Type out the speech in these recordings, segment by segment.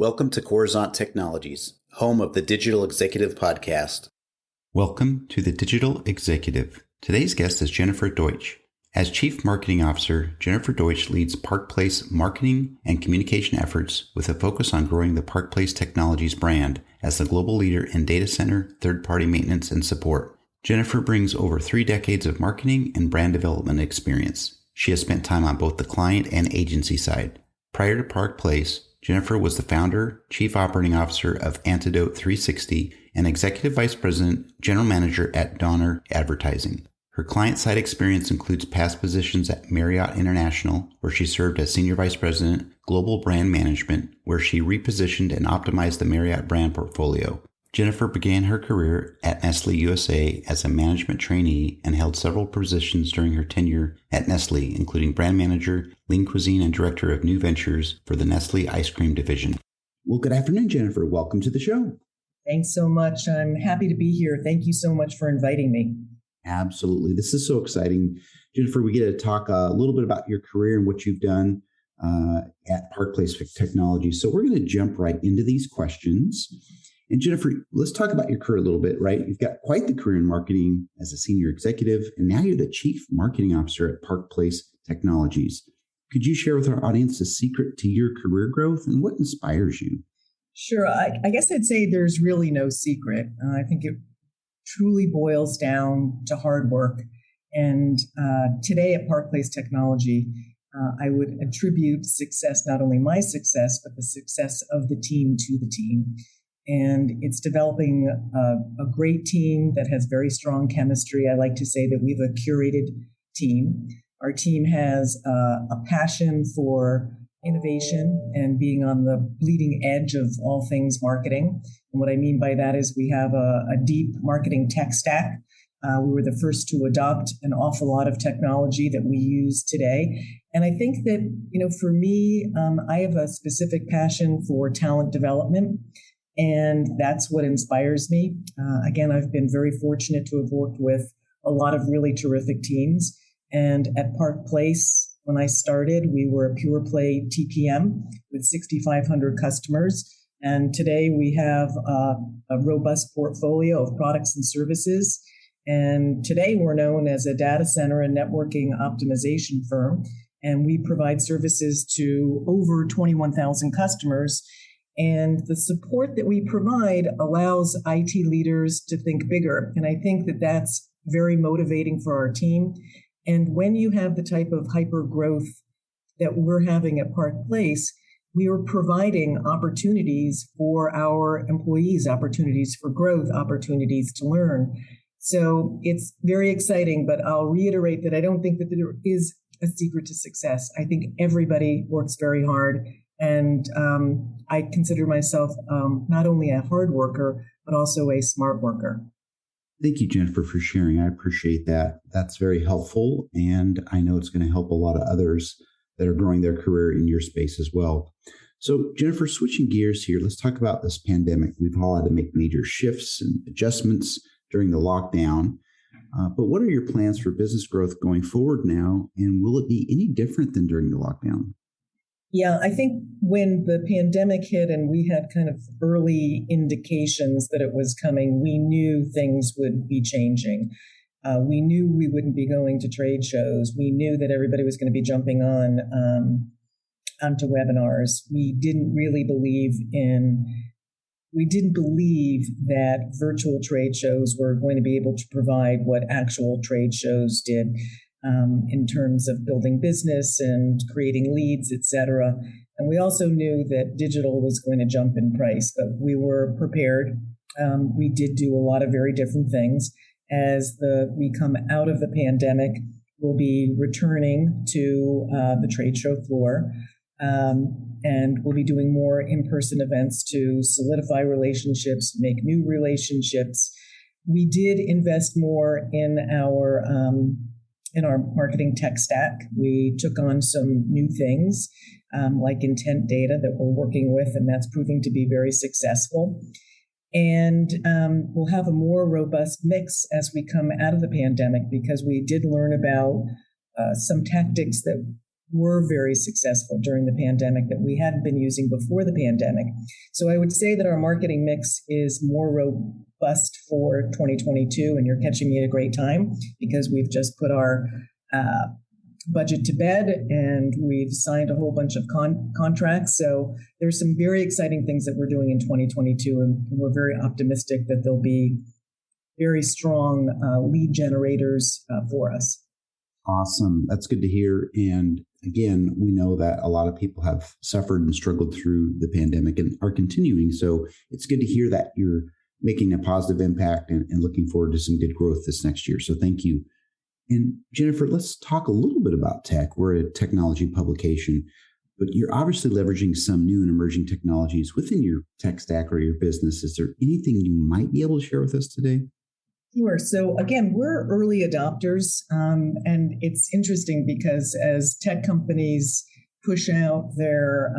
Welcome to Coruzant Technologies, home of the Digital Executive Podcast. Welcome to the Digital Executive. Today's guest is Jennifer Deutsch. As Chief Marketing Officer, Jennifer Deutsch leads Park Place marketing and communication efforts with a focus on growing the Park Place Technologies brand as the global leader in data center, third-party maintenance, and support. Jennifer brings over 3 decades of marketing and brand development experience. She has spent time on both the client and agency side. Prior to Park Place, Jennifer was the founder, Chief Operating Officer of Antidote 360, and Executive Vice President, General Manager at Donner Advertising. Her client-side experience includes past positions at Marriott International, where she served as Senior Vice President, Global Brand Management, where she repositioned and optimized the Marriott brand portfolio. Jennifer began her career at Nestlé USA as a management trainee and held several positions during her tenure at Nestlé, including brand manager, lean cuisine, and director of new ventures for the Nestlé ice cream division. Well, good afternoon, Jennifer. Welcome to the show. Thanks so much. I'm happy to be here. Thank you so much for inviting me. Absolutely. This is so exciting. Jennifer, we get to talk a little bit about your career and what you've done at Park Place Technology. So we're going to jump right into these questions. And Jennifer, let's talk about your career a little bit, right? You've got quite the career in marketing as a senior executive, and now you're the Chief Marketing Officer at Park Place Technologies. Could you share with our audience the secret to your career growth and what inspires you? Sure. I guess I'd say there's really no secret. I think it truly boils down to hard work. And today at Park Place Technology, I would attribute success, not only my success, but the success of the team to the team. And it's developing a great team that has very strong chemistry. I like to say that we have a curated team. Our team has a passion for innovation and being on the bleeding edge of all things marketing. And what I mean by that is we have a deep marketing tech stack. We were the first to adopt an awful lot of technology that we use today. And I think that, for me, I have a specific passion for talent development. And that's what inspires me. Again, I've been very fortunate to have worked with a lot of really terrific teams. And at Park Place, when I started, we were a pure play TPM with 6,500 customers. And today we have a robust portfolio of products and services. And today we're known as a data center and networking optimization firm. And we provide services to over 21,000 customers. And the support that we provide allows IT leaders to think bigger. And I think that that's very motivating for our team. And when you have the type of hyper growth that we're having at Park Place, we are providing opportunities for our employees, opportunities for growth, opportunities to learn. So it's very exciting, but I'll reiterate that I don't think that there is a secret to success. I think everybody works very hard. And I consider myself not only a hard worker, but also a smart worker. Thank you, Jennifer, for sharing. I appreciate that. That's very helpful. And I know it's going to help a lot of others that are growing their career in your space as well. So, Jennifer, switching gears here, let's talk about this pandemic. We've all had to make major shifts and adjustments during the lockdown. But what are your plans for business growth going forward now? And will it be any different than during the lockdown? Yeah, I think when the pandemic hit and we had kind of early indications that it was coming, we knew things would be changing. We knew we wouldn't be going to trade shows. We knew that everybody was going to be jumping onto webinars. We didn't believe that virtual trade shows were going to be able to provide what actual trade shows did. In terms of building business and creating leads, et cetera. And we also knew that digital was going to jump in price, but we were prepared. We did do a lot of very different things. As we come out of the pandemic, we'll be returning to the trade show floor. And we'll be doing more in-person events to solidify relationships, make new relationships. We did invest more in our marketing tech stack. We took on some new things like intent data that we're working with, and that's proving to be very successful. And we'll have a more robust mix as we come out of the pandemic because we did learn about some tactics that were very successful during the pandemic that we hadn't been using before the pandemic. So I would say that our marketing mix is more robust for 2022, and you're catching me at a great time because we've just put our budget to bed and we've signed a whole bunch of contracts. So there's some very exciting things that we're doing in 2022, and we're very optimistic that there'll be very strong lead generators for us. Awesome. That's good to hear. And again, we know that a lot of people have suffered and struggled through the pandemic and are continuing. So it's good to hear that you're making a positive impact and looking forward to some good growth this next year. So thank you. And Jennifer, let's talk a little bit about tech. We're a technology publication, but you're obviously leveraging some new and emerging technologies within your tech stack or your business. Is there anything you might be able to share with us today? Sure. So again, we're early adopters, and it's interesting because as tech companies push out their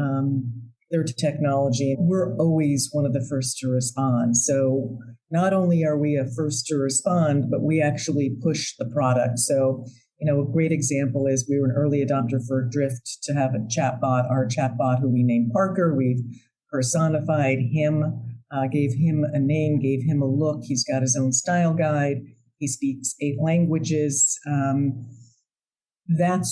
technology, we're always one of the first to respond. So not only are we a first to respond, but we actually push the product. So, a great example is we were an early adopter for Drift to have a chatbot, our chatbot, who we named Parker. We've personified him. Gave him a name, gave him a look. He's got his own style guide. He speaks 8 languages. That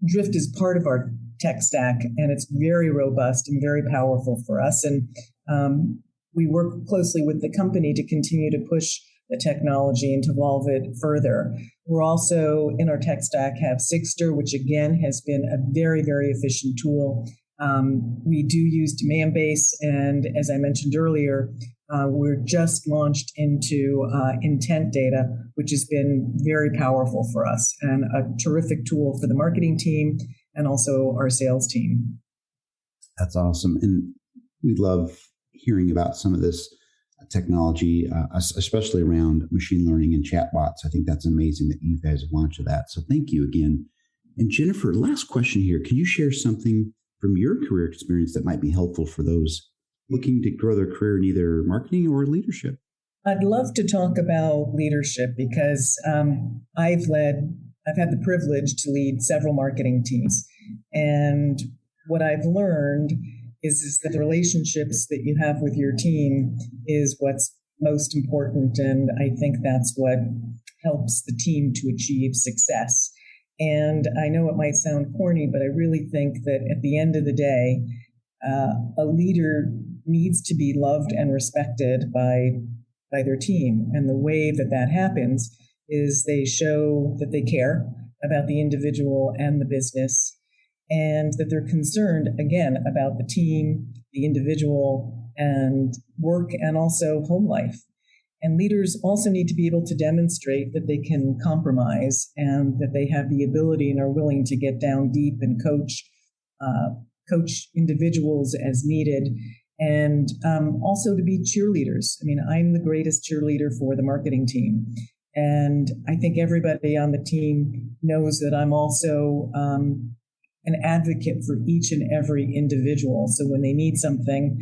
Drift is part of our tech stack, and it's very robust and very powerful for us. And we work closely with the company to continue to push the technology and to evolve it further. We're also in our tech stack have Sigster, which again has been a very, very efficient tool. We do use demand base, and as I mentioned earlier, we're just launched into intent data, which has been very powerful for us and a terrific tool for the marketing team and also our sales team. That's awesome. And we love hearing about some of this technology, especially around machine learning and chatbots. I think that's amazing that you guys have launched that. So thank you again. And Jennifer, last question here. Can you share something from your career experience that might be helpful for those looking to grow their career in either marketing or leadership? I'd love to talk about leadership because I've had the privilege to lead several marketing teams. And what I've learned is that the relationships that you have with your team is what's most important. And I think that's what helps the team to achieve success. And I know it might sound corny, but I really think that at the end of the day, a leader needs to be loved and respected by their team. And the way that happens is they show that they care about the individual and the business, and that they're concerned, again, about the team, the individual, and work, and also home life. And leaders also need to be able to demonstrate that they can compromise and that they have the ability and are willing to get down deep and coach individuals as needed, and also to be cheerleaders. I mean, I'm the greatest cheerleader for the marketing team. And I think everybody on the team knows that I'm also an advocate for each and every individual. So when they need something,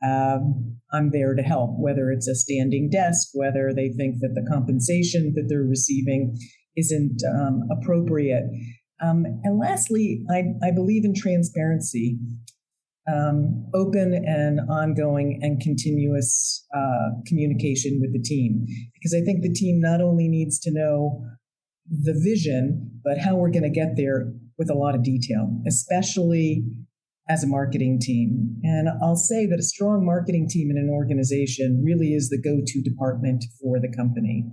I'm there to help, whether it's a standing desk, whether they think that the compensation that they're receiving isn't appropriate. And lastly, I believe in transparency, open and ongoing and continuous communication with the team, because I think the team not only needs to know the vision, but how we're going to get there with a lot of detail, especially as a marketing team. And I'll say that a strong marketing team in an organization really is the go-to department for the company.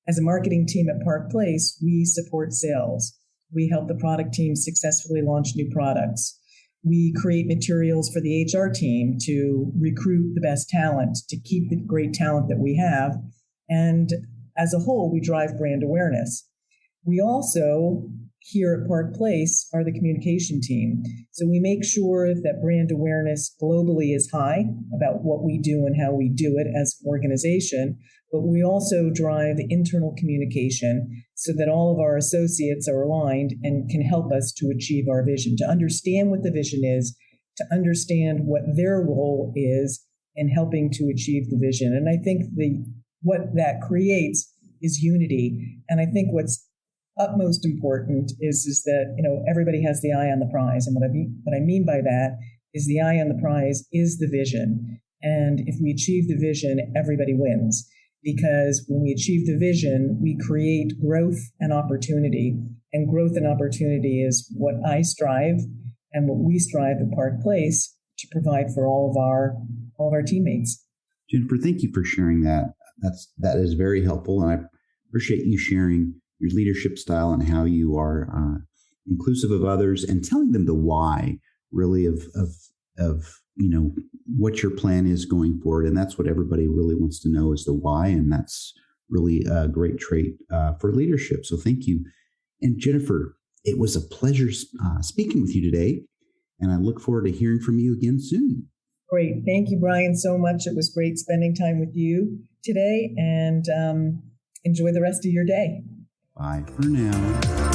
As a marketing team at Park Place, we support sales. We help the product team successfully launch new products. We create materials for the HR team to recruit the best talent, to keep the great talent that we have. And as a whole, we drive brand awareness. We also, here at Park Place, are the communication team. So we make sure that brand awareness globally is high about what we do and how we do it as an organization. But we also drive internal communication so that all of our associates are aligned and can help us to achieve our vision, to understand what the vision is, to understand what their role is in helping to achieve the vision. And I think what that creates is unity. And I think what's utmost important is that, everybody has the eye on the prize. And what I mean by that is the eye on the prize is the vision. And if we achieve the vision, everybody wins. Because when we achieve the vision, we create growth and opportunity. And growth and opportunity is what I strive and what we strive at Park Place to provide for all of our teammates. Jennifer, thank you for sharing that. That is very helpful. And I appreciate you sharing your leadership style and how you are inclusive of others and telling them the why really of what your plan is going forward. And that's what everybody really wants to know is the why. And that's really a great trait for leadership. So thank you. And Jennifer, it was a pleasure speaking with you today. And I look forward to hearing from you again soon. Great. Thank you, Brian, so much. It was great spending time with you today, and enjoy the rest of your day. Bye for now.